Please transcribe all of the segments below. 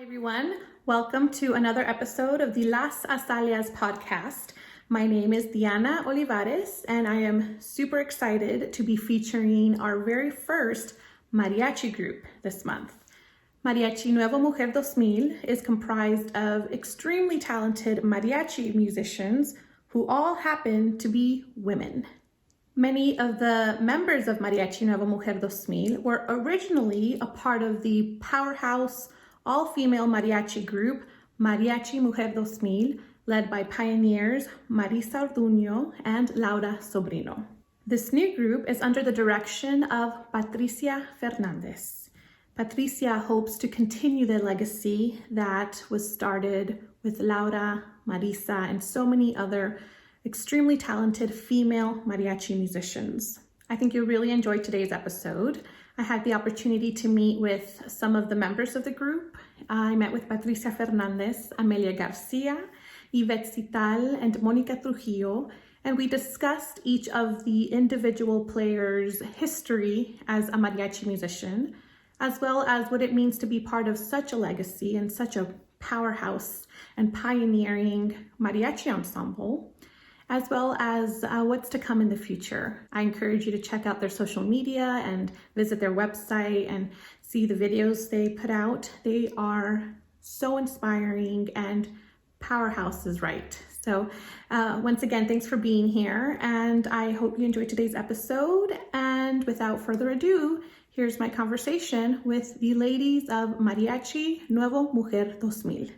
Hi, everyone. Welcome to another episode of the Las Azaleas podcast. My name is Diana Olivares, and I am super excited to be featuring our very first mariachi group this month. Mariachi Nuevo Mujer 2000 is comprised of extremely talented mariachi musicians who all happen to be women. Many of the members of Mariachi Nuevo Mujer 2000 were originally a part of the powerhouse all-female mariachi group Mariachi Mujer 2000, led by pioneers Marisa Orduno and Laura Sobrino. This new group is under the direction of Patricia Fernandez. Patricia hopes to continue the legacy that was started with Laura, Marisa, and so many other extremely talented female mariachi musicians. I think you'll really enjoy today's episode. I had the opportunity to meet with some of the members of the group. I met with Patricia Fernandez, Amelia Garcia, Yvette Sital, and Monica Trujillo, and we discussed each of the individual players' history as a mariachi musician, as well as what it means to be part of such a legacy and such a powerhouse and pioneering mariachi ensemble, as well as what's to come in the future. I encourage you to check out their social media and visit their website and see the videos they put out. They are so inspiring, and powerhouse is right. So once again, thanks for being here, and I hope you enjoyed today's episode. And without further ado, here's my conversation with the ladies of Mariachi Nuevo Mujer 2000.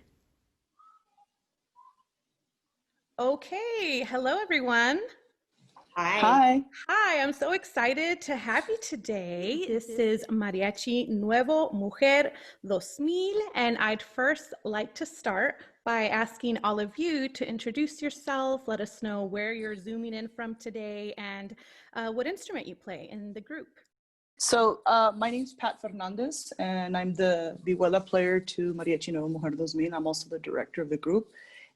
Okay, hello everyone. Hi. Hi, I'm so excited to have you today. This is Mariachi Nuevo Mujer 2000, and I'd first like to start by asking all of you to introduce yourself, let us know where you're zooming in from today, and what instrument you play in the group. So my name's Pat Fernandez, and I'm the vihuela player to Mariachi Nuevo Mujer 2000. I'm also the director of the group,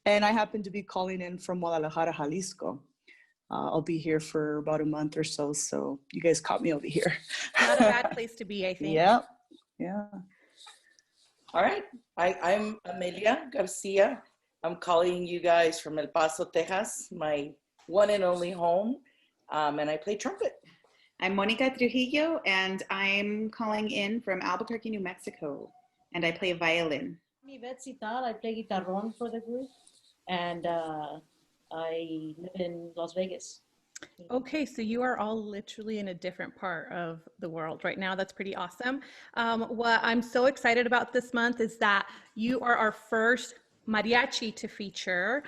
and I happen to be calling in from Guadalajara, Jalisco. I'll be here for about a month or so, so you guys caught me over here. Not a bad place to be, I think. Yeah. All right, I'm Amelia Garcia. I'm calling you guys from El Paso, Texas, my one and only home, and I play trumpet. I'm Monica Trujillo, and I'm calling in from Albuquerque, New Mexico, and I play violin. I'm Yvette Sital. I play guitarrón for the group, and I live in Las Vegas. Okay, so you are all literally in a different part of the world right now. That's pretty awesome. What I'm so excited about this month is that you are our first mariachi to feature.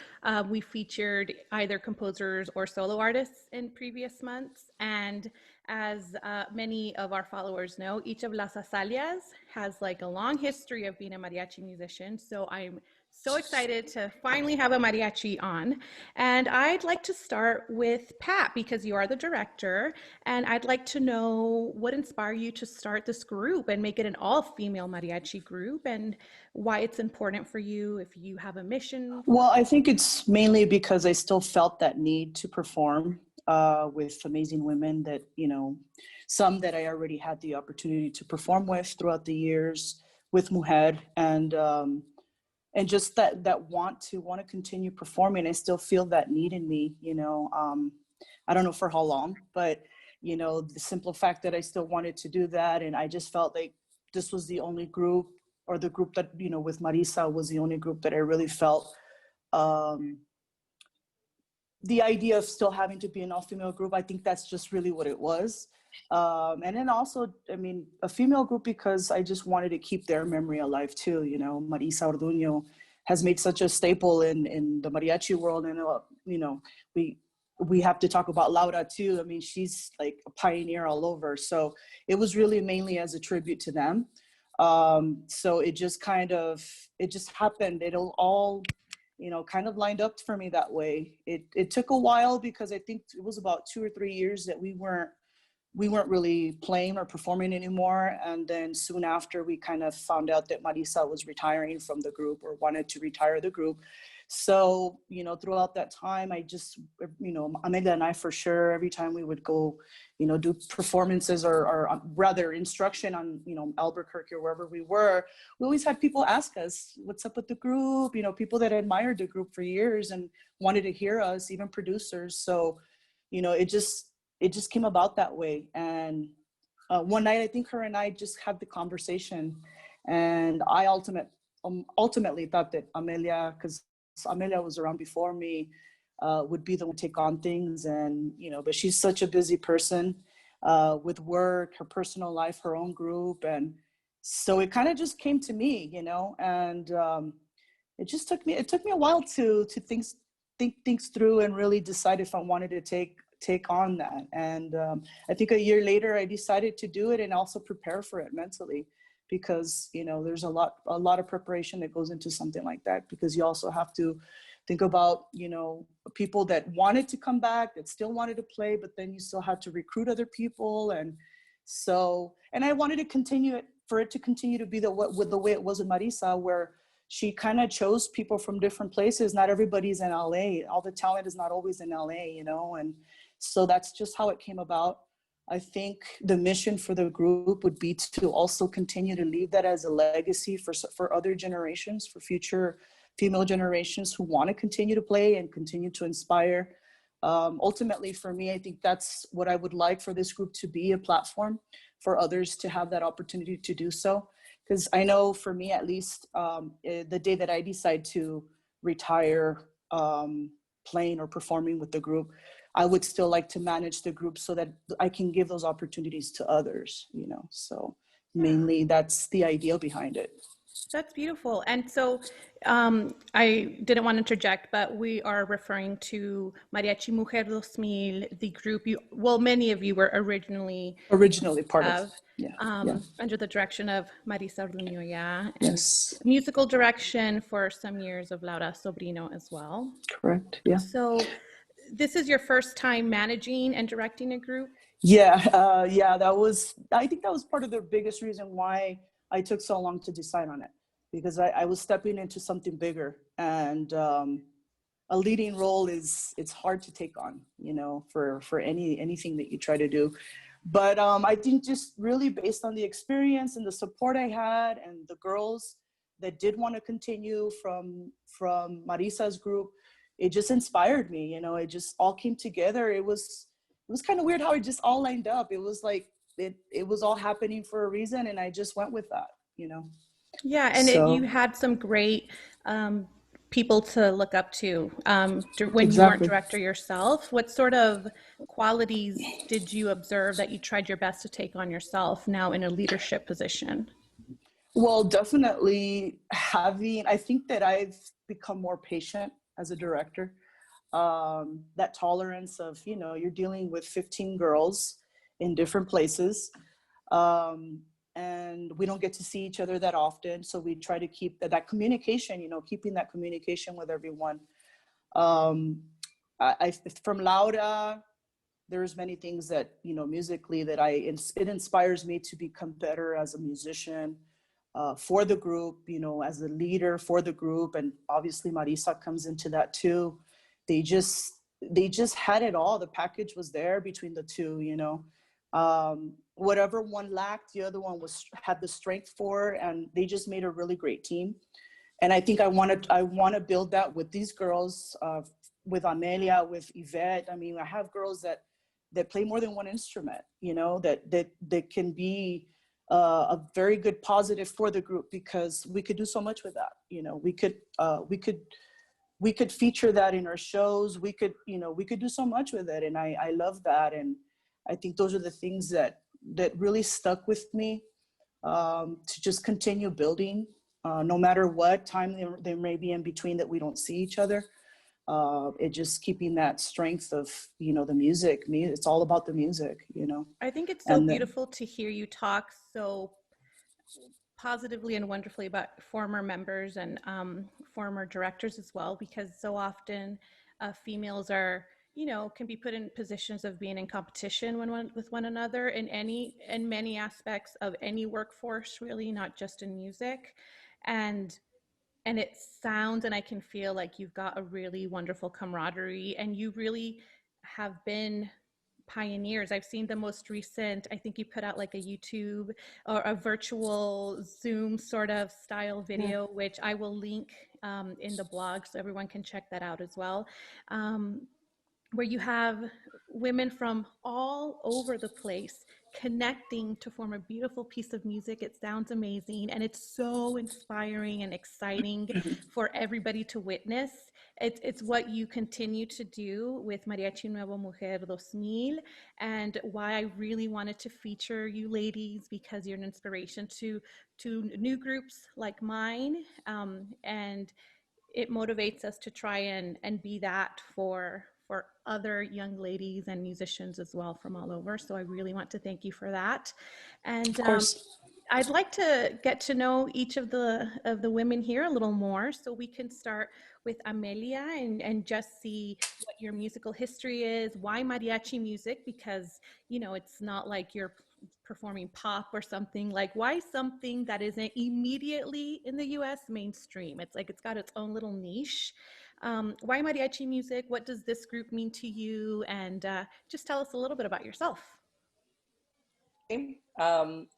We featured either composers or solo artists in previous months, and as many of our followers know, each of Las Azaleas has like a long history of being a mariachi musician. So I'm so excited to finally have a mariachi on. And I'd like to start with Pat, because you are the director, and I'd like to know what inspired you to start this group and make it an all-female mariachi group, and why it's important for you, if you have a mission. Well, I think it's mainly because I still felt that need to perform with amazing women that, some that I already had the opportunity to perform with throughout the years with Mujer, and just that want to continue performing. I still feel that need in me, I don't know for how long, but the simple fact that I still wanted to do that. And I just felt like this was the only group, or the group that, with Marisa was the only group that I really felt the idea of still having to be an all-female group. I think that's just really what it was. And then also, a female group, because I just wanted to keep their memory alive too. Marisa Orduno has made such a staple in the mariachi world. And, we have to talk about Laura too. She's like a pioneer all over. So it was really mainly as a tribute to them. So it just happened. It all, kind of lined up for me that way. It took a while, because I think it was about 2 or 3 years that we weren't we weren't really playing or performing anymore. And then soon after, we kind of found out that Marisa was retiring from the group or wanted to retire the group. So, you know, throughout that time, I just, you know, Amelia and I, for sure, every time we would go, you know, do performances or rather instruction on, you know, Albuquerque or wherever we were, we always had people ask us, what's up with the group? You know, people that admired the group for years and wanted to hear us, even producers. So, you know, it just came about that way. And one night, I think her and I just had the conversation, and I ultimately thought that Amelia, because Amelia was around before me, would be the one to take on things. And, you know, but she's such a busy person with work, her personal life, her own group. And so it kind of just came to me, you know, and it took me a while to think things through and really decide if I wanted to take on that. And I think a year later, I decided to do it and also prepare for it mentally, because, you know, there's a lot of preparation that goes into something like that, because you also have to think about, you know, people that wanted to come back, that still wanted to play, but then you still had to recruit other people. And so, and I wanted to continue it, for it to continue to be the way it was in Marisa, where she kind of chose people from different places. Not everybody's in LA. All the talent is not always in LA, you know, and so that's just how it came about. I think the mission for the group would be to also continue to leave that as a legacy for other generations, for future female generations who want to continue to play and continue to inspire. Ultimately, for me, I think that's what I would like for this group to be, a platform for others to have that opportunity to do so. Because I know for me, at least, the day that I decide to retire playing or performing with the group, I would still like to manage the group so that I can give those opportunities to others, you know. So mainly that's the idea behind it. That's beautiful. And so I didn't want to interject, but we are referring to Mariachi Mujer 2000, the group many of you were originally part of, under the direction of Marisa Orduno, and yes, musical direction for some years of Laura Sobrino as well. Correct. Yeah. So this is your first time managing and directing a group? Yeah, I think that was part of the biggest reason why I took so long to decide on it, because I was stepping into something bigger, and a leading role it's hard to take on, you know, for anything that you try to do. But I think just really based on the experience and the support I had and the girls that did want to continue from Marisa's group, it just inspired me, you know. It just all came together. It was kind of weird how it just all lined up. It was like it was all happening for a reason, and I just went with that, you know. Yeah, and you had some great people to look up to when you weren't director yourself. What sort of qualities did you observe that you tried your best to take on yourself now in a leadership position? Well, definitely I think that I've become more patient as a director. That tolerance of, you know, you're dealing with 15 girls in different places. And we don't get to see each other that often. So we try to keep that communication, you know, keeping that communication with everyone. From Laura, there's many things that, you know, musically that it inspires me to become better as a musician for the group, you know, as a leader for the group. And obviously Marisa comes into that too. They just had it all. The package was there between the two, you know. Whatever one lacked, the other one had the strength for, and they just made a really great team. And I think I want to build that with these girls, with Amelia, with Yvette. I mean, I have girls that play more than one instrument, you know, that can be a very good positive for the group, because we could do so much with that. You know, we could feature that in our shows. We could do so much with it. And I love that. And I think those are the things that really stuck with me, to just continue building, no matter what time there may be in between that we don't see each other. It just keeping that strength of, you know, the music. It's all about the music, you know. I think it's so beautiful to hear you talk so positively and wonderfully about former members and former directors as well, because so often females are, can be put in positions of being in competition with one another in many aspects of any workforce, really, not just in music. And it sounds and I can feel like you've got a really wonderful camaraderie, and you really have been pioneers. I've seen the most recent, I think you put out like a YouTube or a virtual Zoom sort of style video, which I will link in the blog so everyone can check that out as well. Where you have women from all over the place connecting to form a beautiful piece of music. It sounds amazing, and it's so inspiring and exciting for everybody to witness. It's what you continue to do with Mariachi Nuevo Mujer 2000, and why I really wanted to feature you ladies, because you're an inspiration to new groups like mine, and it motivates us to try and be that for other young ladies and musicians as well from all over. So I really want to thank you for that. And Of course. I'd like to get to know each of the women here a little more. So we can start with Amelia and just see what your musical history is. Why mariachi music? Because, it's not like you're performing pop or something. Like, why something that isn't immediately in the US mainstream? It's like it's got its own little niche. Why mariachi music? What does this group mean to you? And just tell us a little bit about yourself.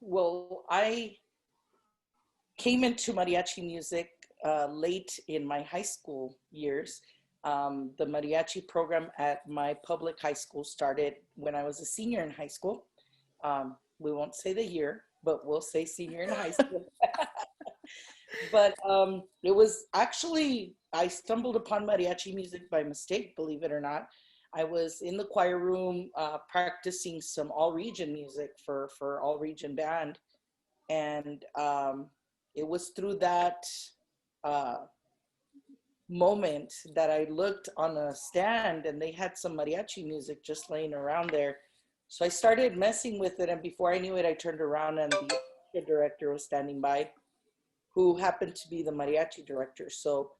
Well, I came into mariachi music late in my high school years. The mariachi program at my public high school started when I was a senior in high school. We won't say the year, but we'll say senior in high school. But it was actually, I stumbled upon mariachi music by mistake, believe it or not. I was in the choir room practicing some all-region music for all-region band. And it was through that moment that I looked on a stand and they had some mariachi music just laying around there. So I started messing with it, and before I knew it, I turned around and the director was standing by, who happened to be the mariachi director. So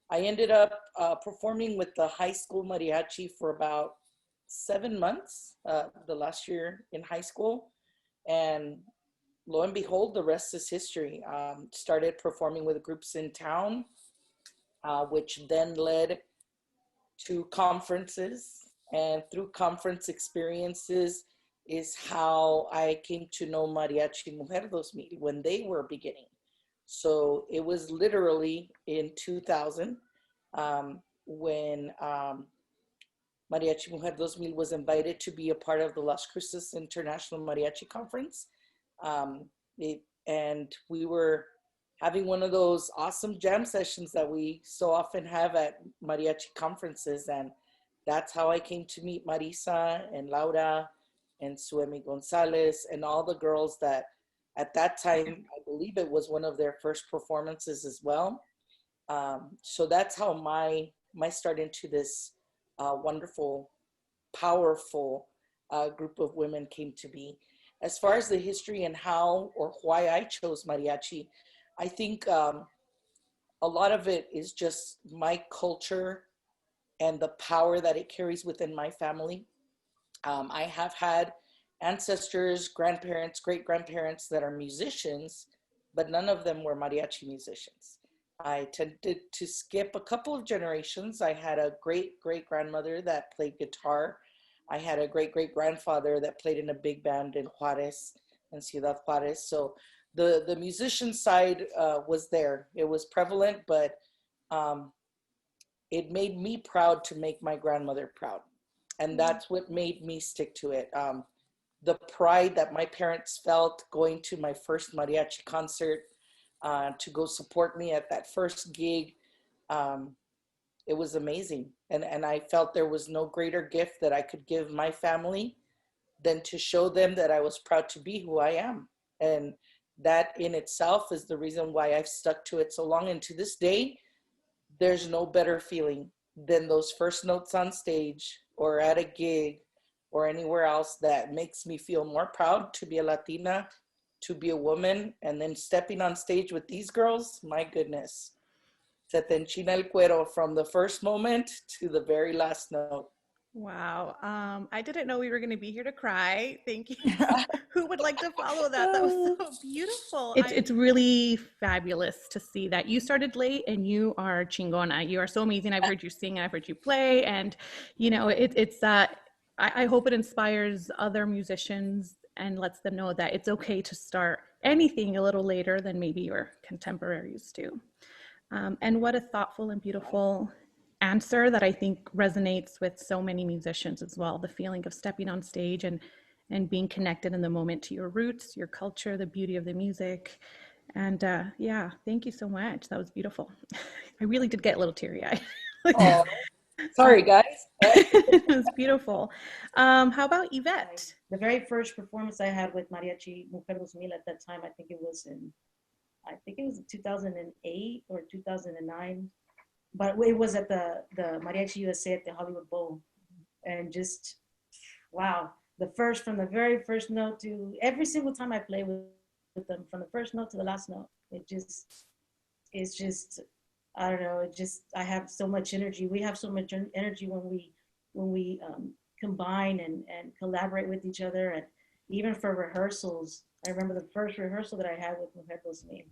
I ended up performing with the high school mariachi for about 7 months, the last year in high school. And lo and behold, the rest is history. Started performing with groups in town, which then led to conferences. And through conference experiences is how I came to know Mariachi Mujer 2000 when they were beginning. So it was literally in 2000 when Mariachi Mujer 2000 was invited to be a part of the Las Cruces International Mariachi Conference. And we were having one of those awesome jam sessions that we so often have at mariachi conferences. And that's how I came to meet Marisa and Laura and Suemi Gonzalez and all the girls that at that time, I believe it was one of their first performances as well. So that's how my start into this wonderful, powerful group of women came to be. As far as the history and how or why I chose mariachi, I think a lot of it is just my culture and the power that it carries within my family. I have had ancestors, grandparents, great-grandparents that are musicians, but none of them were mariachi musicians. I tended to skip a couple of generations. I had a great-great-grandmother that played guitar. I had a great-great-grandfather that played in a big band in Juarez, in Ciudad Juarez. So the musician side was there. It was prevalent, but it made me proud to make my grandmother proud. And that's what made me stick to it. The pride that my parents felt going to my first mariachi concert, to go support me at that first gig, it was amazing. And I felt there was no greater gift that I could give my family than to show them that I was proud to be who I am. And that in itself is the reason why I've stuck to it so long. And to this day, there's no better feeling than those first notes on stage or at a gig or anywhere else that makes me feel more proud to be a Latina, to be a woman, and then stepping on stage with these girls, my goodness. Se te enchina el cuero from the first moment to the very last note. Wow. I didn't know we were going to be here to cry. Thank you. Who would like to follow that? That was so beautiful. It's really fabulous to see that you started late and you are chingona. You are so amazing. I've heard you sing and I've heard you play. And, you know, I hope it inspires other musicians and lets them know that it's okay to start anything a little later than maybe your contemporaries do. And what a thoughtful and beautiful answer that I think resonates with so many musicians as well. The feeling of stepping on stage and being connected in the moment to your roots, your culture, the beauty of the music. And yeah, thank you so much. That was beautiful. I really did get a little teary-eyed. Oh, sorry, guys. It was beautiful. How about Yvette? The very first performance I had with Mariachi Mujer 2000 at that time, I think it was in 2008 or 2009, but it was at the Mariachi USA at the Hollywood Bowl. And just, wow, from the very first note to every single time I play with them, from the first note to the last note, it's just, I don't know, I have so much energy. We have so much energy when we combine and collaborate with each other. And even for rehearsals, I remember the first rehearsal that I had with Mujer 2000.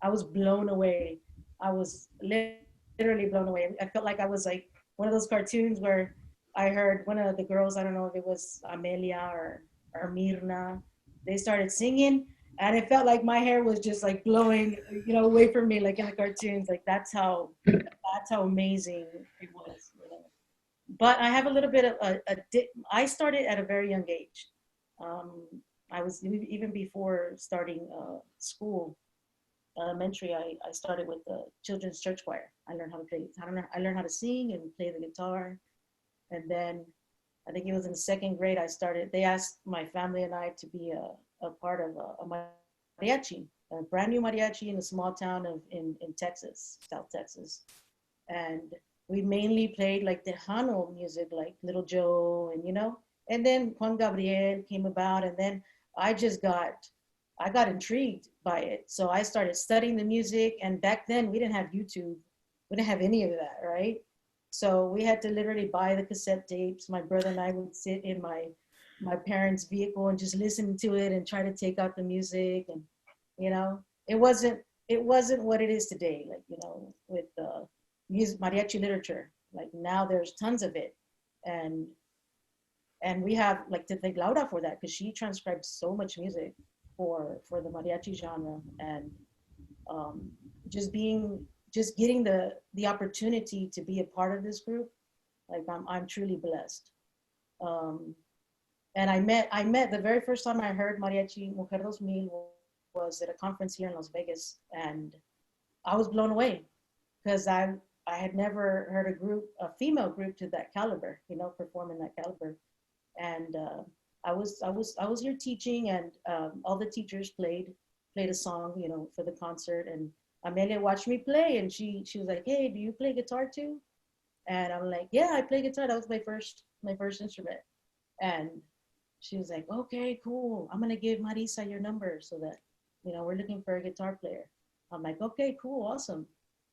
I was blown away. I was literally blown away. I felt like I was like one of those cartoons where I heard one of the girls, I don't know if it was Amelia or Mirna, they started singing, and it felt like my hair was just like blowing, you know, away from me, like in the cartoons. Like that's how amazing it was. You know? But I have a little bit of I started at a very young age. I was even before starting school, elementary. I started with the children's church choir. I learned how to play. I learned how to sing and play the guitar, and then I think it was in second grade I started. They asked my family and I to be a part of a mariachi, a brand new mariachi in a small town in Texas, South Texas, and we mainly played like Tejano music, like Little Joe, and you know. And then Juan Gabriel came about, and then I got intrigued by it. So I started studying the music, and back then we didn't have YouTube. We didn't have any of that, right? So we had to literally buy the cassette tapes. My brother and I would sit in my parents' vehicle and just listen to it and try to take out the music. And, you know, it wasn't what it is today, like, you know, with music, mariachi literature. Like now there's tons of it. And we have like to thank Laura for that, because she transcribed so much music for the mariachi genre. And just getting the opportunity to be a part of this group, like I'm truly blessed. And I met the very first time I heard Mariachi Mujer 2000 was at a conference here in Las Vegas, and I was blown away because I had never heard a female group to that caliber, you know, perform in that caliber. And I was here teaching, and all the teachers played a song, you know, for the concert. And Amelia watched me play, and she was like, "Hey, do you play guitar too?" And I'm like, "Yeah, I play guitar. That was my first instrument." And she was like, "Okay, cool. I'm gonna give Marisa your number so that, you know, we're looking for a guitar player." I'm like, "Okay, cool, awesome."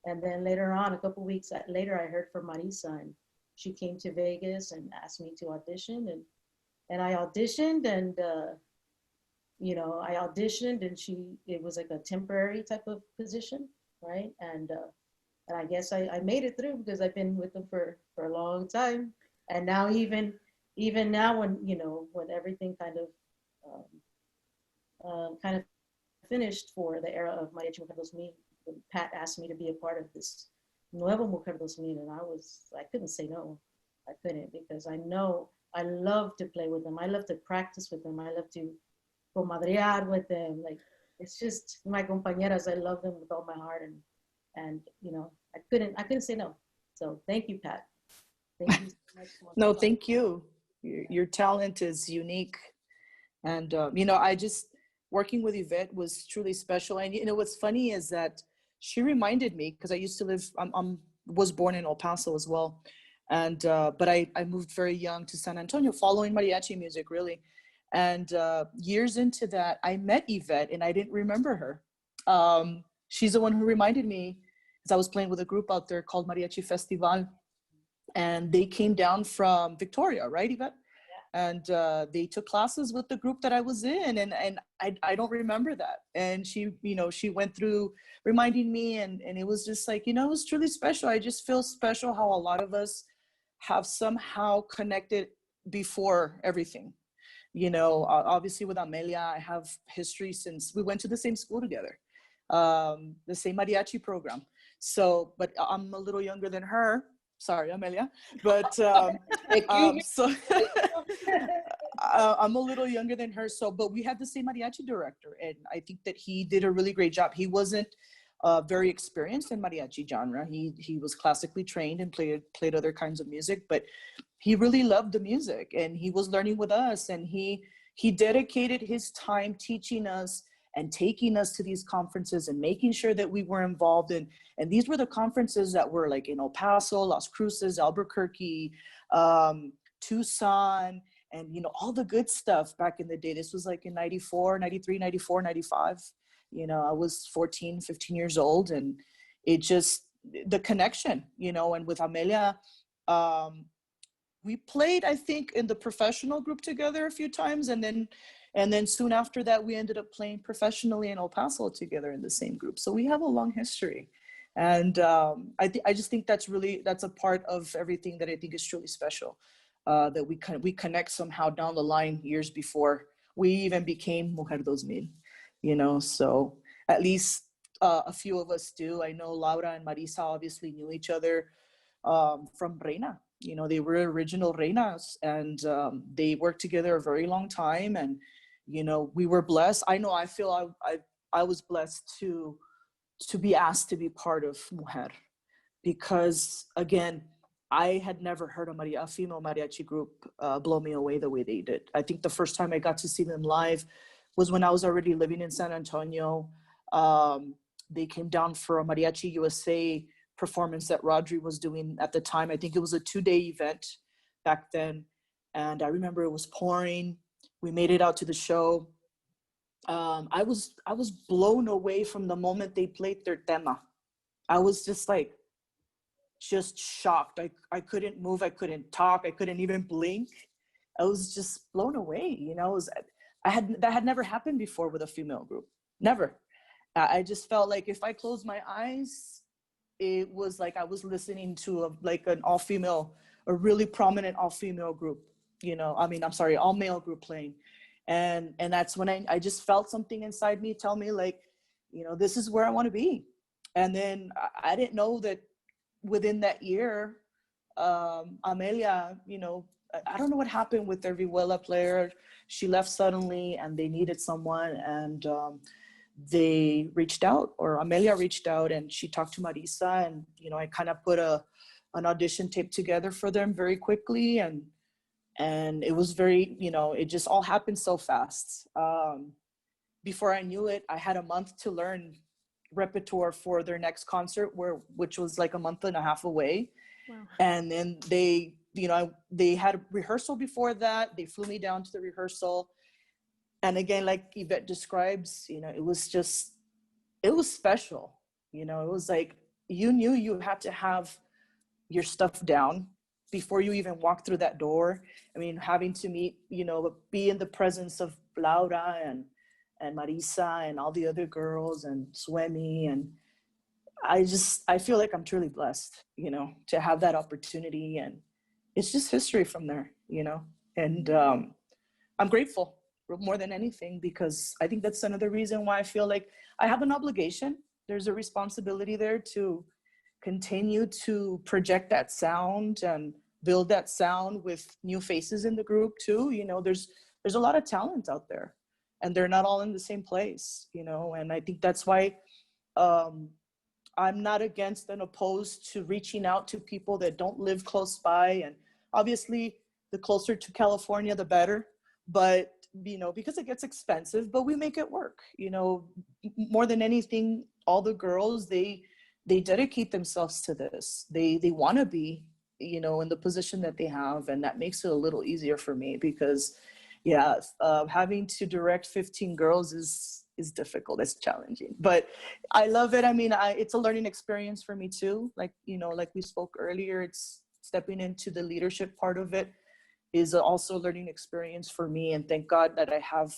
And then later on, a couple weeks later, I heard from Marisa, and she came to Vegas and asked me to audition, and I auditioned, and you know, I auditioned, and it was like a temporary type of position, right? And I guess I made it through because I've been with them for a long time. And now even now, when, you know, when everything kind of finished for the era of Mariachi Mujer 2000, Pat asked me to be a part of this Nuevo Mujer 2000, and I couldn't say no. I couldn't, because I know I love to play with them. I love to practice with them. I love to comadrear with them. Like, it's just my compañeras. I love them with all my heart, and you know, I couldn't say no. So thank you, Pat. Thank you so much. No, thank you. Your talent is unique, and you know, working with Yvette was truly special. And you know, what's funny is that she reminded me, because I used to was born in El Paso as well, and but I moved very young to San Antonio, following mariachi music really. And years into that, I met Yvette, and I didn't remember her. She's the one who reminded me, because I was playing with a group out there called Mariachi Festival. and they came down from Victoria, right, Yvette? And they took classes with the group that I was in, and I don't remember that. And she, you know, she went through reminding me, and it was just like, you know, it was truly special. I just feel special how a lot of us have somehow connected before everything. You know, obviously with Amelia, I have history since we went to the same school together, the same mariachi program. So, but I'm a little younger than her. Sorry, Amelia, but so I'm a little younger than her. So, but we had the same mariachi director, and I think that he did a really great job. He wasn't very experienced in mariachi genre. He was classically trained and played other kinds of music, but he really loved the music, and he was learning with us, and he dedicated his time teaching us and taking us to these conferences and making sure that we were involved in. And these were the conferences that were like in El Paso, Las Cruces, Albuquerque, Tucson, and, you know, all the good stuff back in the day. This was like in 94, 93, 94, 95. You know, I was 14, 15 years old, and it just, the connection, you know, and with Amelia, we played, I think, in the professional group together a few times, and then soon after that, we ended up playing professionally in El Paso together in the same group. So we have a long history, and I just think that's a part of everything that I think is truly special, that we connect somehow down the line years before we even became Mujer 2000, you know. So at least a few of us do. I know Laura and Marisa obviously knew each other from Reina. You know, they were original Reinas, and they worked together a very long time. And, you know, we were blessed. I know, I feel I was blessed to be asked to be part of Mujer, because again, I had never heard a female mariachi group blow me away the way they did. I think the first time I got to see them live was when I was already living in San Antonio. They came down for a Mariachi USA performance that Rodri was doing at the time. I think it was a 2-day event back then. And I remember it was pouring. We made it out to the show. I was blown away from the moment they played their tema. I was just like, just shocked. I couldn't move. I couldn't talk. I couldn't even blink. I was just blown away. You know, that had never happened before with a female group. Never. I just felt like if I closed my eyes, it was like I was listening to a really prominent all-female group, you know, all-male group playing. And that's when I just felt something inside me tell me, like, you know, this is where I want to be. And then I didn't know that within that year, Amelia, you know, I don't know what happened with their vihuela player. She left suddenly, and they needed someone, and they reached out, or Amelia reached out, and she talked to Marisa, and, you know, I kind of put an audition tape together for them very quickly, and it was very, you know, it just all happened so fast. Before I knew it, I had a month to learn repertoire for their next concert, which was like a month and a half away. Wow. And then they, you know, they had a rehearsal before that. They flew me down to the rehearsal. And again, like Yvette describes, you know, it was special. You know, it was like, you knew you had to have your stuff down before you even walk through that door. I mean, having to meet, you know, be in the presence of Laura and Marisa and all the other girls and Suemi. And I feel like I'm truly blessed, you know, to have that opportunity. And it's just history from there, you know. And I'm grateful more than anything, because I think that's another reason why I feel like I have an obligation. There's a responsibility there to continue to project that sound and build that sound with new faces in the group too. You know, there's a lot of talent out there, and they're not all in the same place, you know. And I think that's why I'm not against and opposed to reaching out to people that don't live close by. And obviously the closer to California, the better, but, you know, because it gets expensive, but we make it work, you know. More than anything, all the girls, they dedicate themselves to this. They want to be, you know, in the position that they have, and that makes it a little easier for me, because yeah, having to direct 15 girls is difficult. It's challenging, but I love it. I mean, it's a learning experience for me too. Like, you know, like we spoke earlier, it's stepping into the leadership part of it is also a learning experience for me. And thank God that I have,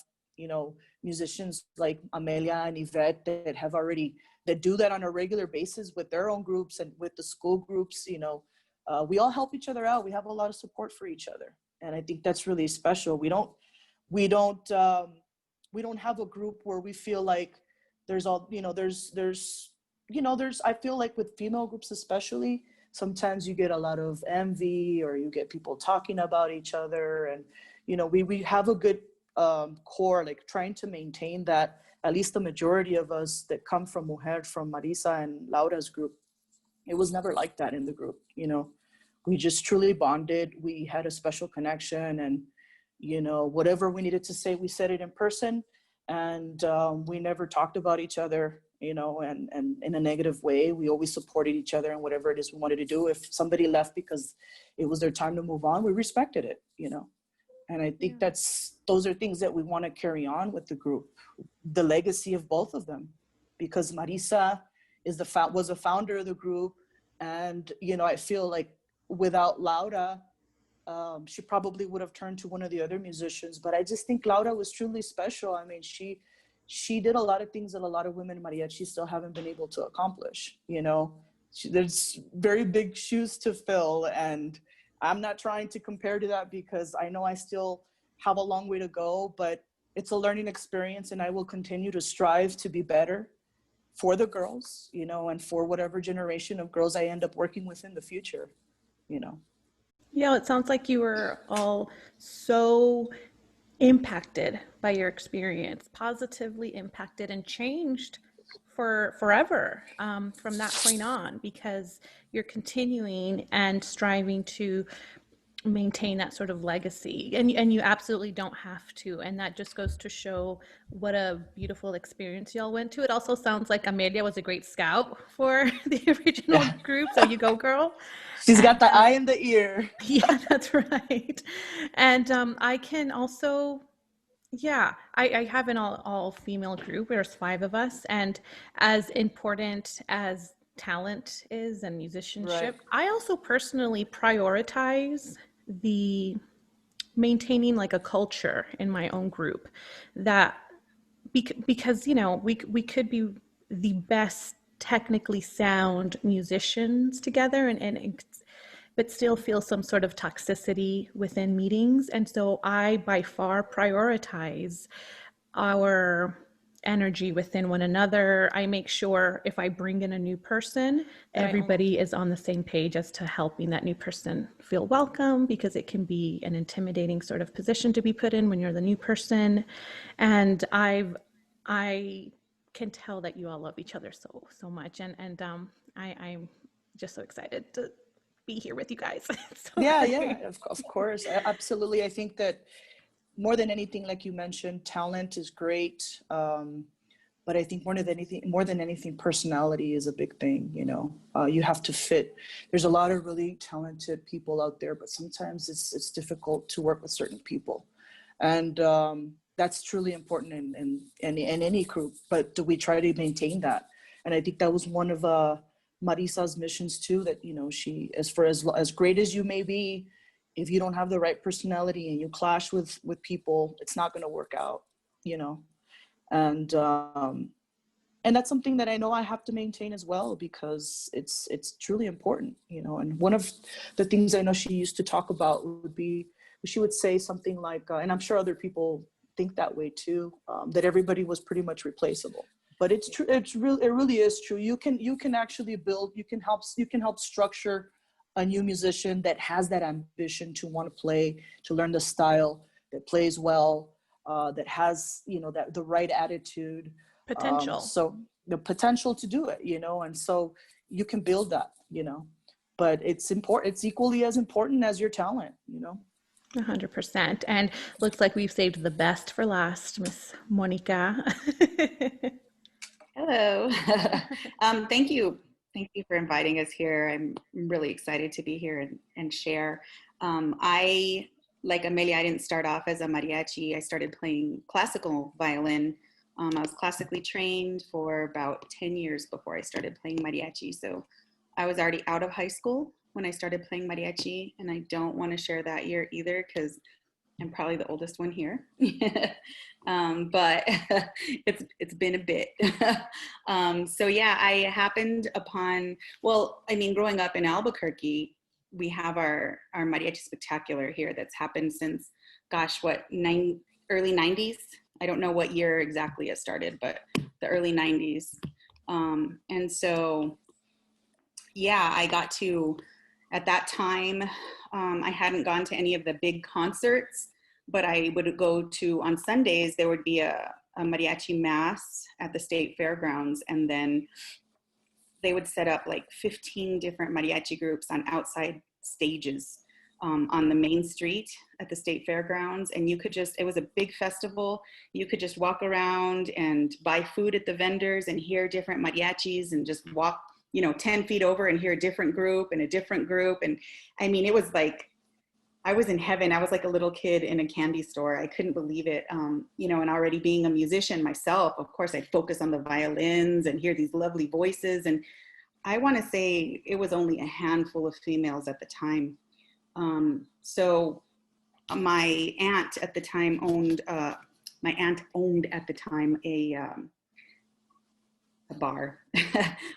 musicians like Amelia and Yvette that do that on a regular basis with their own groups and with the school groups. We all help each other out. We have a lot of support for each other. And I think that's really special. We don't have a group where we feel like there's all, I feel like with female groups especially, sometimes you get a lot of envy, or you get people talking about each other. And, we have a good core, like trying to maintain that. At least the majority of us that come from Mujer, from Marisa and Laura's group, it was never like that in the group. We just truly bonded. We had a special connection, and, whatever we needed to say, we said it in person. And we never talked about each other, and in a negative way. We always supported each other in whatever it is we wanted to do. If somebody left because it was their time to move on, we respected it, And I think those are things that we want to carry on with the group, the legacy of both of them, because Marisa was a founder of the group. And, I feel like without Laura, she probably would have turned to one of the other musicians. But I just think Laura was truly special. I mean, she did a lot of things that a lot of women in mariachi still haven't been able to accomplish. There's very big shoes to fill, and I'm not trying to compare to that, because I know I still have a long way to go, but it's a learning experience, and I will continue to strive to be better for the girls, and for whatever generation of girls I end up working with in the future, Yeah, it sounds like you were all so impacted by your experience, positively impacted and changed for forever from that point on, because you're continuing and striving to maintain that sort of legacy, and you absolutely don't have to, and that just goes to show what a beautiful experience y'all went to. It also sounds like Amelia was a great scout for the original group, so you go, girl. She's got the eye and the ear. Yeah, that's right. And I can also, I have an all female group. There's 5 of us, and as important as talent is and musicianship, right, I also personally prioritize the maintaining like a culture in my own group, that because we could be the best technically sound musicians together, and but still feel some sort of toxicity within meetings. And so I by far prioritize our energy within one another. I make sure if I bring in a new person, everybody is on the same page as to helping that new person feel welcome, because it can be an intimidating sort of position to be put in when you're the new person. And I can tell that you all love each other so much, and I'm just so excited to be here with you guys. Of course, absolutely. I think that more than anything, like you mentioned, talent is great, but I think more than anything, personality is a big thing. You have to fit. There's a lot of really talented people out there, but sometimes it's difficult to work with certain people, and that's truly important in any group. But do we try to maintain that? And I think that was one of Marisa's missions too. That she, as great as you may be, if you don't have the right personality and you clash with people, it's not going to work out, and that's something that I know I have to maintain as well, because it's truly important, and one of the things I know she used to talk about would be, she would say something like, and I'm sure other people think that way too, that everybody was pretty much replaceable. But it's true. It really is true. You can actually build, you can help structure a new musician that has that ambition to want to play, to learn the style, that plays well, that has, that the right attitude, potential. So the potential to do it, and so you can build that, but it's important. It's equally as important as your talent, 100%. And looks like we've saved the best for last, Miss Monica. Hello. Thank you. Thank you for inviting us here. I'm really excited to be here and share. Like Amelia, I didn't start off as a mariachi. I started playing classical violin. I was classically trained for about 10 years before I started playing mariachi. So I was already out of high school when I started playing mariachi, and I don't want to share that year either because I'm probably the oldest one here. But it's been a bit. So yeah, I happened upon, well, I mean, growing up in Albuquerque, we have our mariachi spectacular here that's happened since, gosh, early 90s. I don't know what year exactly it started, but the early 90s. And so, yeah, I got to, at that time, I hadn't gone to any of the big concerts, but I would go to, on Sundays, there would be a mariachi mass at the state fairgrounds. And then they would set up like 15 different mariachi groups on outside stages on the main street at the state fairgrounds. And you could just, it was a big festival. You could just walk around and buy food at the vendors and hear different mariachis and just walk, 10 feet over and hear a different group and a different group. And I mean, it was like, I was in heaven. I was like a little kid in a candy store. I couldn't believe it. And already being a musician myself, of course, I'd focus on the violins and hear these lovely voices. And I want to say it was only a handful of females at the time. So my aunt at the time owned a bar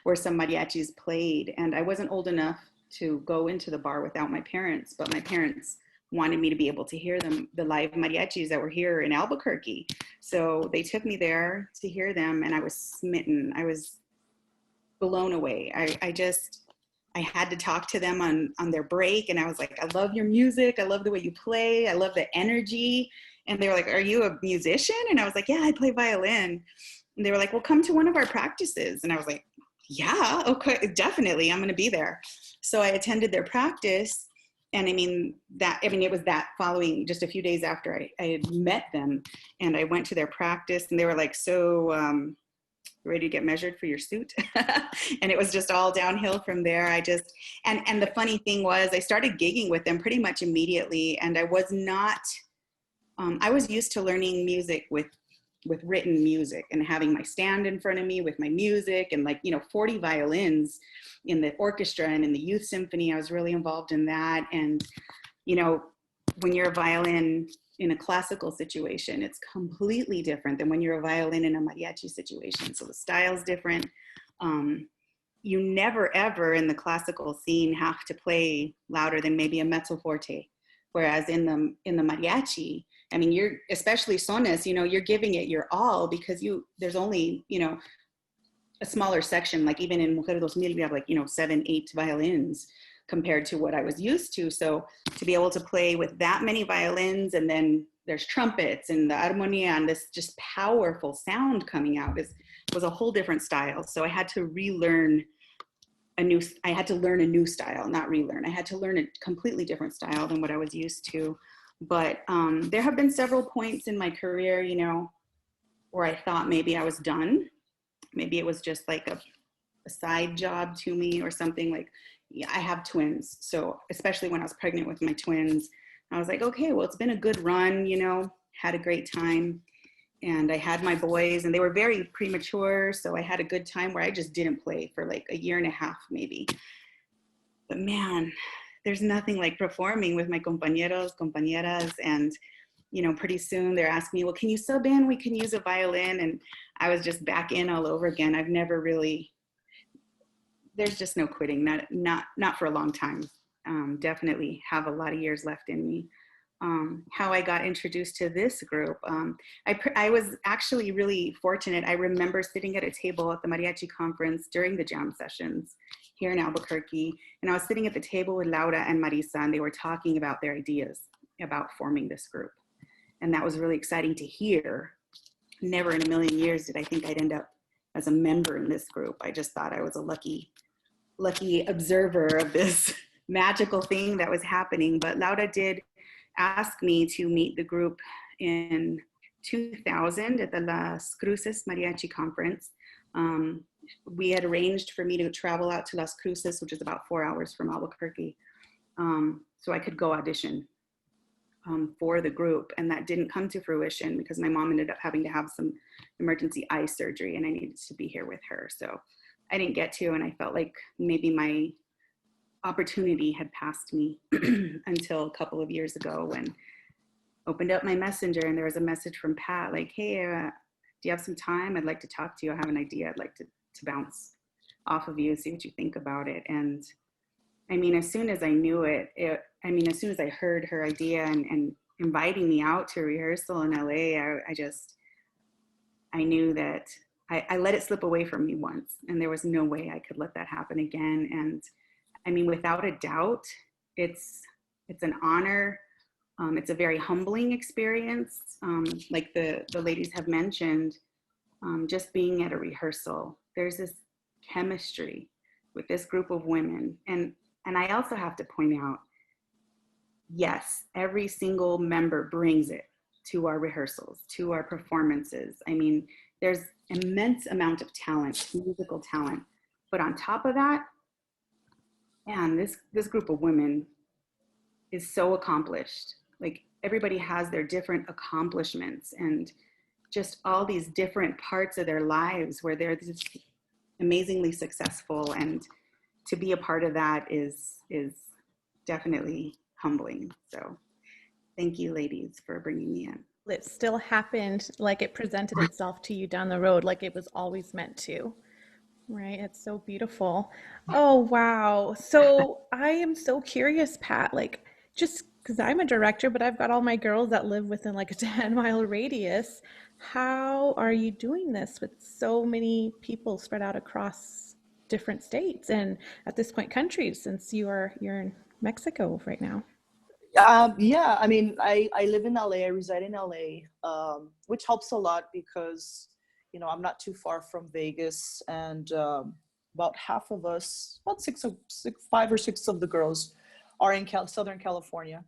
where some mariachis played. And I wasn't old enough to go into the bar without my parents, but my parents wanted me to be able to hear the live mariachis that were here in Albuquerque. So they took me there to hear them, and I was smitten. I was blown away. I had to talk to them on their break, and I was like, I love your music. I love the way you play. I love the energy. And they were like, are you a musician? And I was like, yeah, I play violin. And they were like, well, come to one of our practices. And I was like, yeah, okay, definitely, I'm going to be there. So I attended their practice, and it was that following, just a few days after I had met them, and I went to their practice, and they were like, so ready to get measured for your suit? And it was just all downhill from there. And the funny thing was, I started gigging with them pretty much immediately, and I was not, I was used to learning music with written music and having my stand in front of me with my music and 40 violins in the orchestra and in the youth symphony. I was really involved in that. And, when you're a violin in a classical situation, it's completely different than when you're a violin in a mariachi situation. So the style's different. You never, ever in the classical scene have to play louder than maybe a mezzo forte. Whereas in the mariachi, I mean, you're, especially sones, you're giving it your all, because there's only, a smaller section, like even in Mujer 2000, we have 7, 8 violins compared to what I was used to. So to be able to play with that many violins, and then there's trumpets and the armonia and this just powerful sound coming out was a whole different style. So I had to learn a new style, not relearn. I had to learn a completely different style than what I was used to. But there have been several points in my career, where I thought maybe I was done. Maybe it was just like a side job to me or something. Like, yeah, I have twins. So especially when I was pregnant with my twins, I was like, okay, well, it's been a good run, had a great time. And I had my boys, and they were very premature. So I had a good time where I just didn't play for like a year and a half, maybe. But man, there's nothing like performing with my compañeros, compañeras. And, pretty soon they're asking me, well, can you sub in? We can use a violin. And I was just back in all over again. I've never really, there's just no quitting, not for a long time. Definitely have a lot of years left in me. How I got introduced to this group. I was actually really fortunate. I remember sitting at a table at the Mariachi conference during the jam sessions here in Albuquerque. And I was sitting at the table with Laura and Marisa, and they were talking about their ideas about forming this group. And that was really exciting to hear. Never in a million years did I think I'd end up as a member in this group. I just thought I was a lucky observer of this magical thing that was happening. But Laura did ask me to meet the group in 2000 at the Las Cruces Mariachi Conference. We had arranged for me to travel out to Las Cruces, which is about 4 hours from Albuquerque, so I could go audition for the group. And that didn't come to fruition because my mom ended up having to have some emergency eye surgery, and I needed to be here with her. So I didn't get to, and I felt like maybe my opportunity had passed me until a couple of years ago when I opened up my messenger and there was a message from Pat like, hey, do you have some time? I'd like to talk to you. I have an idea. I'd like to bounce off of you, see what you think about it. And I mean, as soon as I knew as soon as I heard her idea and inviting me out to rehearsal in LA, I knew that I let it slip away from me once, and there was no way I could let that happen again. And I mean, without a doubt, it's an honor. It's a very humbling experience. Like the ladies have mentioned, just being at a rehearsal, there's this chemistry with this group of women. And I also have to point out, yes, every single member brings it to our rehearsals, to our performances. I mean, there's immense amount of talent, musical talent. But on top of that, man, this group of women is so accomplished. Like everybody has their different accomplishments and just all these different parts of their lives where they're just amazingly successful. And to be a part of that is definitely humbling. So thank you, ladies, for bringing me in. It still happened like it presented itself to you down the road, like it was always meant to. Right. It's so beautiful. Oh, wow. So I am so curious, Pat, like just because I'm a director, but I've got all my girls that live within like a 10-mile radius. How are you doing this with so many people spread out across different states and at this point countries, since you're in Mexico right now? Yeah, I mean, I live in LA, I reside in LA, which helps a lot because, you know, I'm not too far from Vegas, and about half of us, about five or six of the girls are in Southern California.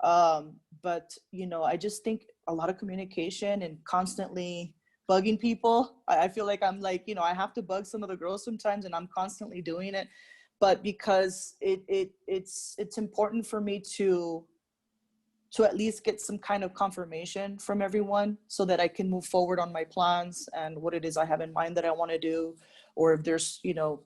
But, you know, I just think a lot of communication and constantly bugging people. I feel like I'm like, you know, I have to bug some of the girls sometimes, and I'm constantly doing it. But because it's important for me to at least get some kind of confirmation from everyone so that I can move forward on my plans and what it is I have in mind that I want to do, or if there's, you know,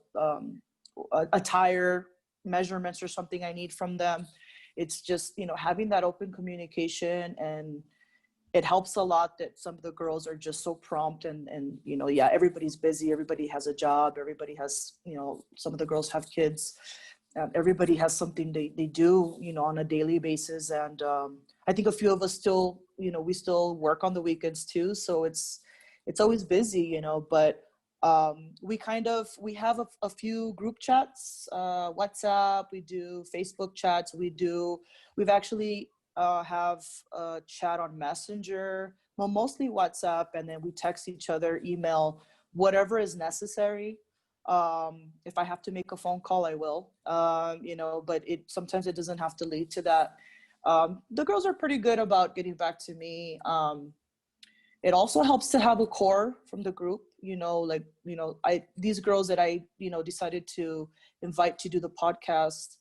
attire measurements or something I need from them. It's just, you know, having that open communication, and it helps a lot that some of the girls are just so prompt and you know, yeah, everybody's busy, everybody has a job, everybody has, you know, some of the girls have kids, everybody has something they do, you know, on a daily basis. And I think a few of us still, you know, we still work on the weekends too, so it's always busy, you know. But we have a few group chats, WhatsApp, we do Facebook chats, we've actually have a chat on Messenger, well, mostly WhatsApp, and then we text each other, email, whatever is necessary. If I have to make a phone call, I will, you know, but sometimes it doesn't have to lead to that. The girls are pretty good about getting back to me. It also helps to have a core from the group, you know, like, you know, these girls that I, you know, decided to invite to do the podcast,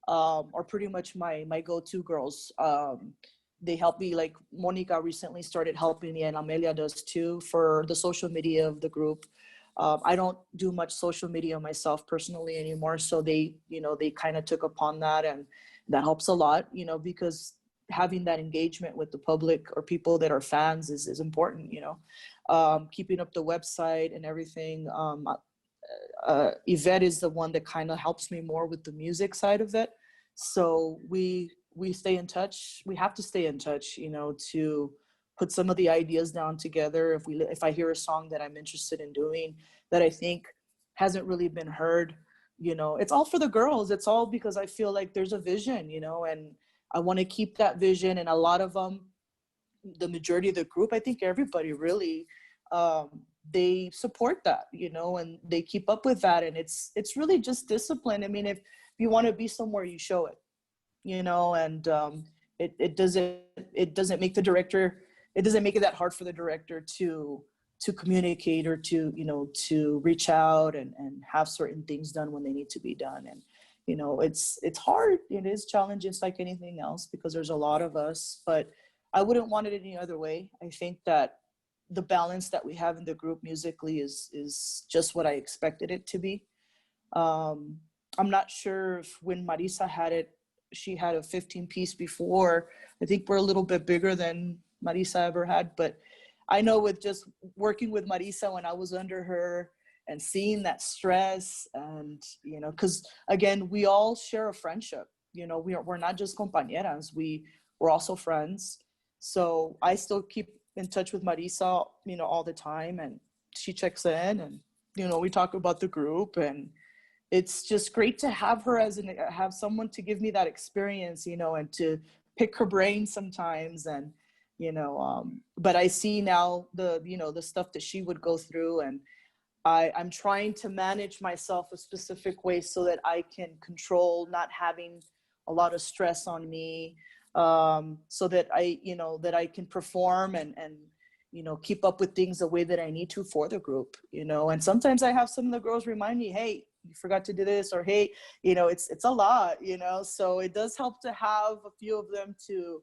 are pretty much my go-to girls. They help me, like Monica recently started helping me, and Amelia does too, for the social media of the group. I don't do much social media myself personally anymore, so they, you know, they kind of took upon that, and that helps a lot, you know, because having that engagement with the public or people that are fans is important, you know. Keeping up the website and everything. Yvette is the one that kind of helps me more with the music side of it. So we stay in touch. We have to stay in touch, you know, to put some of the ideas down together. If I hear a song that I'm interested in doing that I think hasn't really been heard, you know, it's all for the girls. It's all because I feel like there's a vision, you know, and I want to keep that vision. And a lot of them, the majority of the group, I think everybody really, they support that, you know, and they keep up with that. And it's really just discipline. I mean, if you want to be somewhere, you show it, you know, and it doesn't make the director, it doesn't make it that hard for the director to communicate or to, you know, to reach out and have certain things done when they need to be done. And, you know, it's hard. It is challenging. It's like anything else because there's a lot of us, but I wouldn't want it any other way. I think that the balance that we have in the group musically is just what I expected it to be. I'm not sure if when Marisa had it, she had a 15-piece before. I think we're a little bit bigger than Marisa ever had, but I know with just working with Marisa when I was under her and seeing that stress and, you know, because again, we all share a friendship, you know, we're not just compañeras, we're also friends. So I still keep in touch with Marisa, you know, all the time, and she checks in and, you know, we talk about the group, and it's just great to have her have someone to give me that experience, you know, and to pick her brain sometimes. And, you know, but I see now the, you know, the stuff that she would go through, and I'm trying to manage myself a specific way so that I can control not having a lot of stress on me, so that you know, that I can perform and, you know, keep up with things the way that I need to for the group, you know. And sometimes I have some of the girls remind me, hey, you forgot to do this, or hey, you know, it's a lot, you know. So it does help to have a few of them to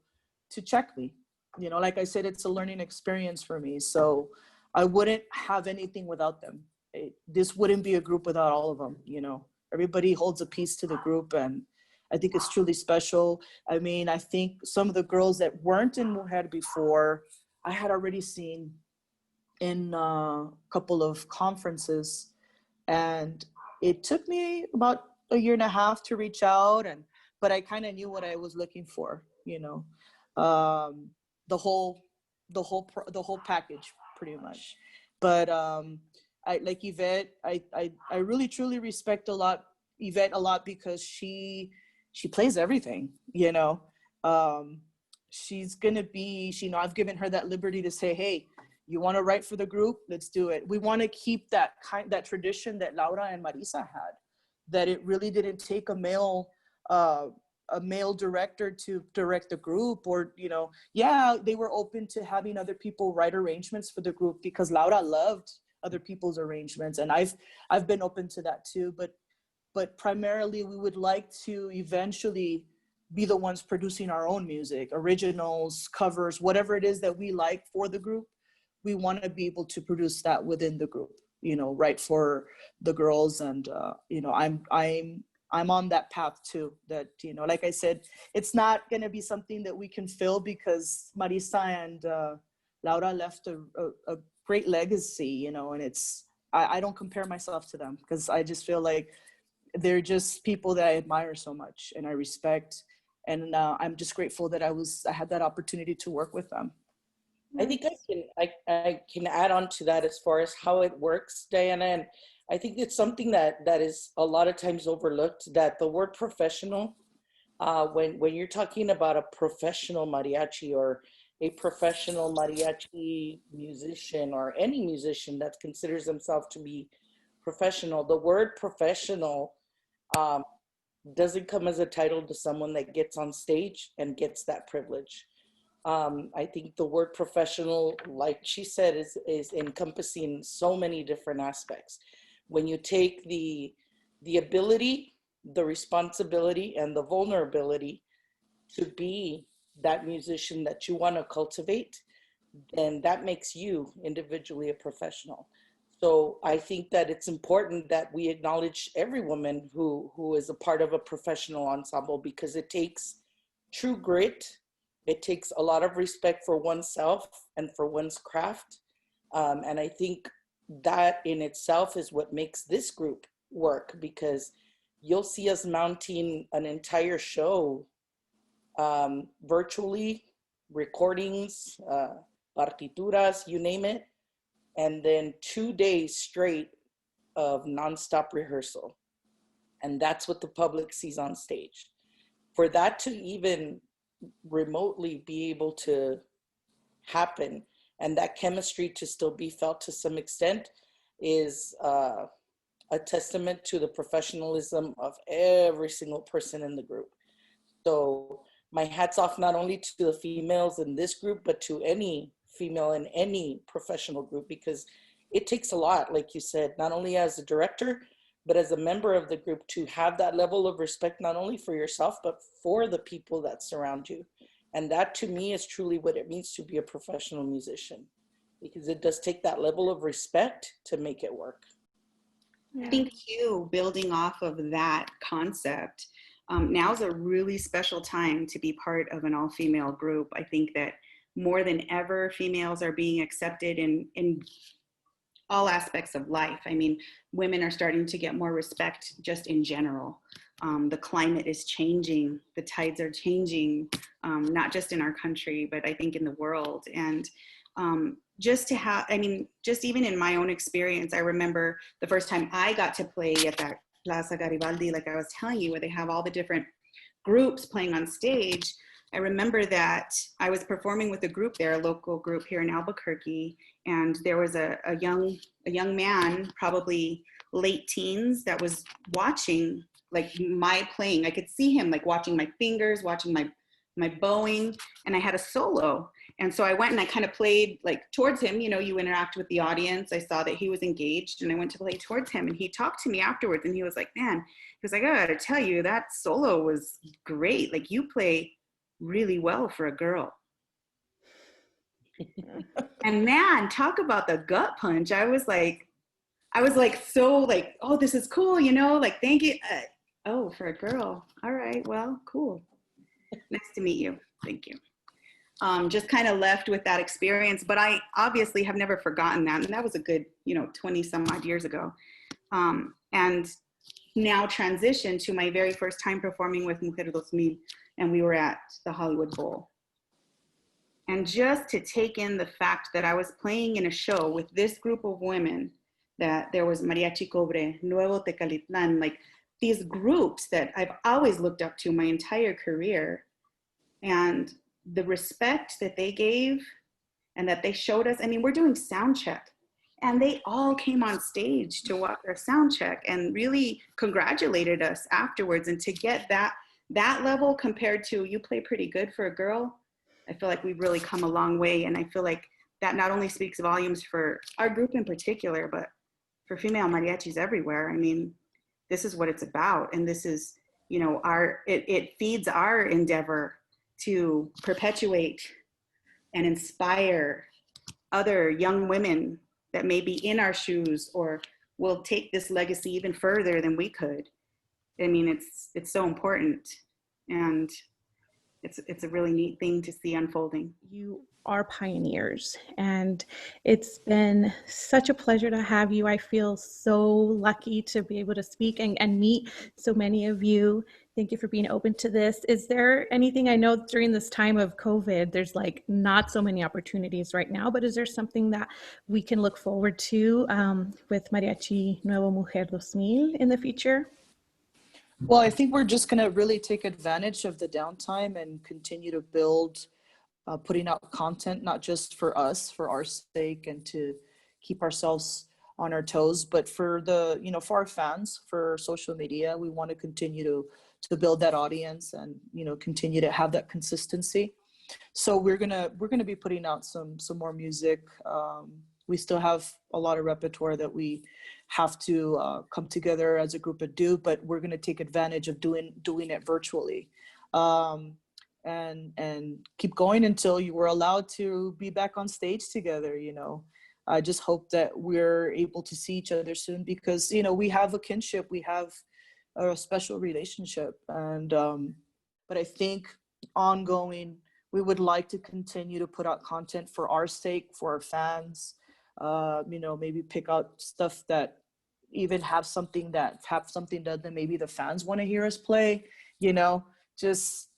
check me, you know. Like I said, it's a learning experience for me, so I wouldn't have anything without them. This wouldn't be a group without all of them, you know. Everybody holds a piece to the group, and I think it's truly special. I mean, I think some of the girls that weren't in Mujer before, I had already seen in a couple of conferences, and it took me about a year and a half to reach out, but I kind of knew what I was looking for, you know, the whole package pretty much. But I like Yvette. I really truly respect Yvette a lot, because she plays everything, you know. She's gonna be, you know, I've given her that liberty to say, hey, you want to write for the group? Let's do it. We want to keep that tradition that Laura and Marisa had, that it really didn't take a male director to direct the group, or, you know, yeah, they were open to having other people write arrangements for the group, because Laura loved other people's arrangements, and I've been open to that too. But primarily, we would like to eventually be the ones producing our own music, originals, covers, whatever it is that we like for the group. We want to be able to produce that within the group, you know, right for the girls. And, you know, I'm on that path too, that, you know, like I said, it's not going to be something that we can fill, because Marisa and Laura left a great legacy, you know, and I don't compare myself to them, because I just feel like they're just people that I admire so much and I respect. And I'm just grateful that I had that opportunity to work with them. I think I can add on to that as far as how it works, Diana. And I think it's something that is a lot of times overlooked, that the word professional, when you're talking about a professional mariachi, or a professional mariachi musician, or any musician that considers themselves to be professional, the word professional doesn't come as a title to someone that gets on stage and gets that privilege. I think the word professional, like she said, is encompassing so many different aspects. When you take the ability, the responsibility, and the vulnerability to be that musician that you want to cultivate, then that makes you individually a professional. So I think that it's important that we acknowledge every woman who is a part of a professional ensemble, because it takes true grit. It takes a lot of respect for oneself and for one's craft. And I think that in itself is what makes this group work, because you'll see us mounting an entire show virtually, recordings, partituras, you name it, and then 2 days straight of nonstop rehearsal. And that's what the public sees on stage. For that to even remotely be able to happen, and that chemistry to still be felt to some extent, is a testament to the professionalism of every single person in the group. So my hat's off not only to the females in this group, but to any female in any professional group, because it takes a lot, like you said, not only as a director, but as a member of the group, to have that level of respect, not only for yourself, but for the people that surround you. And that, to me, is truly what it means to be a professional musician, because it does take that level of respect to make it work. I think too, building off of that concept, now's a really special time to be part of an all-female group. I think that more than ever, females are being accepted in all aspects of life. I mean, women are starting to get more respect just in general. The climate is changing, the tides are changing, not just in our country, but I think in the world. And just to have, I mean, just even in my own experience, I remember the first time I got to play at that Plaza Garibaldi, like I was telling you, where they have all the different groups playing on stage. I remember that I was performing with a group there, a local group here in Albuquerque, and there was a young man, probably late teens, that was watching like my playing. I could see him like watching my fingers, watching my bowing, and I had a solo. And so I went and I kind of played like towards him. You know, you interact with the audience. I saw that he was engaged, and I went to play towards him, and he talked to me afterwards, and he was like, man, he was like, I gotta tell you, that solo was great. Like, you play really well for a girl. And man, talk about the gut punch. I was like so like, oh, this is cool, you know, like, thank you. Oh, for a girl. All right, well, cool. Nice to meet you. Thank you. Just kind of left with that experience, but I obviously have never forgotten that. And that was a good, 20 some odd years ago. And now transition to my very first time performing with Mujer 2000, and we were at the Hollywood Bowl. And just to take in the fact that I was playing in a show with this group of women, that there was Mariachi Nuevo Tecalitlan, like these groups that I've always looked up to my entire career, and the respect that they gave and that they showed us. I mean, we're doing sound check, and they all came on stage to watch our sound check and really congratulated us afterwards. And to get that level compared to, you play pretty good for a girl, I feel like we've really come a long way. And I feel like that not only speaks volumes for our group in particular, but for female mariachis everywhere. I mean, this is what it's about. And this is, it feeds our endeavor to perpetuate and inspire other young women that may be in our shoes or will take this legacy even further than we could. I mean, it's so important, and it's a really neat thing to see unfolding. You are pioneers, and it's been such a pleasure to have you. I feel so lucky to be able to speak and meet so many of you. Thank you for being open to this. Is there anything, I know during this time of COVID, there's like not so many opportunities right now, but is there something that we can look forward to with Mariachi Nuevo Mujer 2000 in the future? Well, I think we're just going to really take advantage of the downtime and continue to build, putting out content, not just for us, for our sake, and to keep ourselves on our toes, but for the, for our fans, for social media. We want to continue to build that audience and, continue to have that consistency. So we're gonna be putting out some more music. We still have a lot of repertoire that we have to come together as a group and do, but we're going to take advantage of doing it virtually, and keep going until you were allowed to be back on stage together. I just hope that we're able to see each other soon, because we have a kinship, we have a special relationship, and but I think ongoing, we would like to continue to put out content for our sake, for our fans. Maybe pick out stuff that even have something that maybe the fans want to hear us play. Just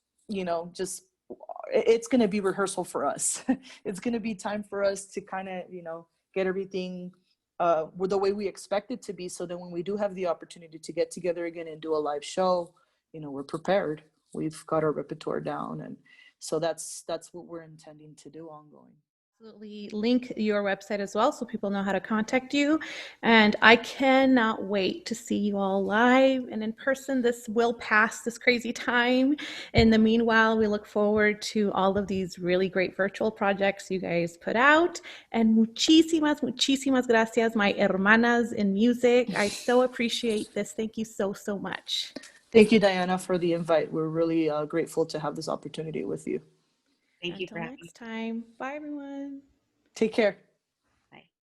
it's going to be rehearsal for us. It's going to be time for us to kind of get everything the way we expect it to be, so that when we do have the opportunity to get together again and do a live show, we're prepared. We've got our repertoire down, and so that's what we're intending to do ongoing. Absolutely link your website as well so people know how to contact you. And I cannot wait to see you all live and in person. This will pass, this crazy time. In the meanwhile, we look forward to all of these really great virtual projects you guys put out. And muchísimas gracias, my hermanas in music. I so appreciate this. Thank you so, so much. Thank you, Diana, for the invite. We're really grateful to have this opportunity with you. Thank you for having me. Until next time. Bye, everyone. Take care.